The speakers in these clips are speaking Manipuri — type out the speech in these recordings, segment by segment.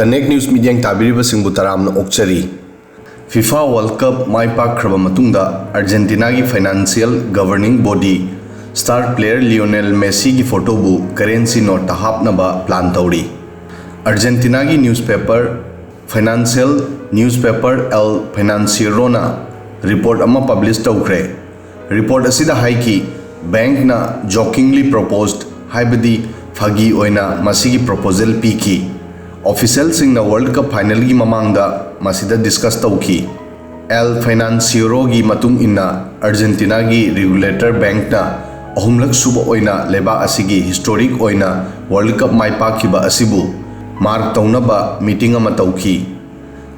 कनेक्ट न्यूज मीडिया ताबीरिबसिंगबु तरामना ओक्चरी फीफा वर्ल्ड कप माई पाखरबा मतुंगदा अर्जेंटीना की financial governing body star player Lionel Messi की फोटोबु करेंसी नोट हापनबा प्लान तौरी। अर्जेंटीना की न्यूज़पेपर फाइनेंशियल न्यूज़पेपर एल फाइनेंशियरोना रिपोर्ट अमा पब्लिश तौखरे। रिपोर्ट असिदा हाइकी बैंक ना जोकिंगली प्रोपोज्ड हाइबदी फागी ओइना मसीगी प्रोपोजल पीकी। ऑफिशियल सिंह ना वर्ल्ड कप फाइनल की ममांगदा मसीदा डिस्कस तौकी। एल फाइनेंशियरो की मतुंग इन्ना अर्जेंटीना की रेगुलेटर बैंक ना अहुमलक सुब ओइना लेबा असिगी हिस्टोरिक ओइना वर्ल्ड कप माई पाखिबा असिबु मार्क तौनबा मीटिंग अमा तौकी।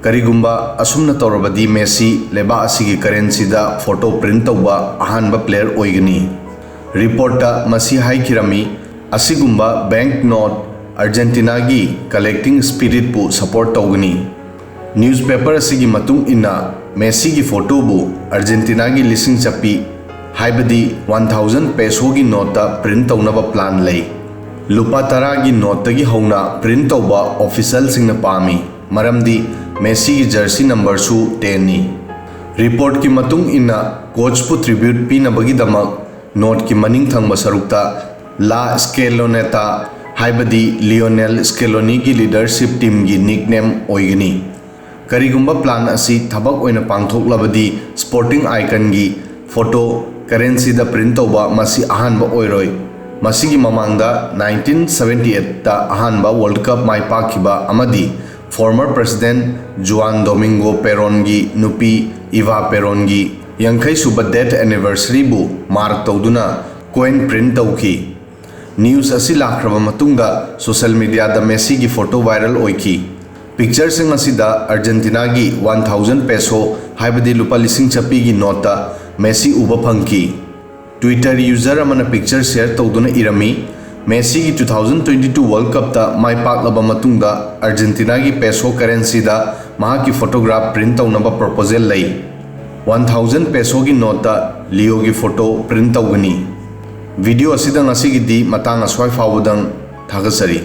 करिगुंबा असुमना तौरबदी मेसी लेबा असिगी करेंसी दा फोटो प्रिंट तौबा अहानबा प्लेयर ओइगनी। रिपोर्ट मसी हाइकिरमी असिगुंबा बैंक नोट अर्जेंटीना की कलेक्टिंग स्पिरिट पु सपोर्ट तौगनी। न्यूज़पेपर असिगी मतुंग इन्ना मेसी की फोटो बु अर्जेंटीना की लिसिंग चप्पी हाइबदी 1000 पेसो की नोट प्रिंट तौनबा प्लान लई। लुपा 10 की नोट की हौना प्रिंट तौबा ऑफिशियल सिंह पामी मरमदी मेसी की जर्सी नंबर सु 10 नी। रिपोर्ट की मतुंग इन्ना कोच पु ट्रिब्यूट पीनबगी दमक नोट की मनिंग थंगबा सरुक्ता ला स्केलोनेटा हाइबदी लियोनेल स्केलोनी की लीडरशिप टीम की निकनेम ओइगनी। करिगुंबा प्लान असी थबक ओइना पांगथोकलबदी स्पोर्टिंग आइकन की फोटो करेंसी दा प्रिंट तौबा मसी अहानबा ओइरोय। मसी की ममांगदा 1978 ता अहानबा वर्ल्ड कप माई पाखिबा अमदी फॉर्मर प्रेसिडेंट जुआन डोमिंगो पेरोन की नुपी इवा पेरोन की 50 सुबा डेथ एनिवर्सरी बु मार्क तौदुना कोइन प्रिंट तौकी। न्यूज़ असी लाखरबा मतुंगा सोशल मीडिया दा मेसी की फोटो वायरल ओइकी। पिक्चर सिंग असिदा अर्जेंटीना की 1000 पेसो हाइबदी लुपा लिसिंग चप्पी की नोट मेसी उबा फंकी। ट्विटर यूजर अमना पिक्चर शेयर तौदुना इरमी मेसी की 2022 वर्ल्ड कप ता माई पाकलबा मतुंगा अर्जेंटीना की पेसो करेंसी दा महा की फोटोग्राफ प्रिंट तौनबा प्रपोजल लई। 1000 पेसो की नोट लियो की फोटो प्रिंट तौगनी। वीडियो असिदा ngasi gi di matang aswai fawudang thagachari।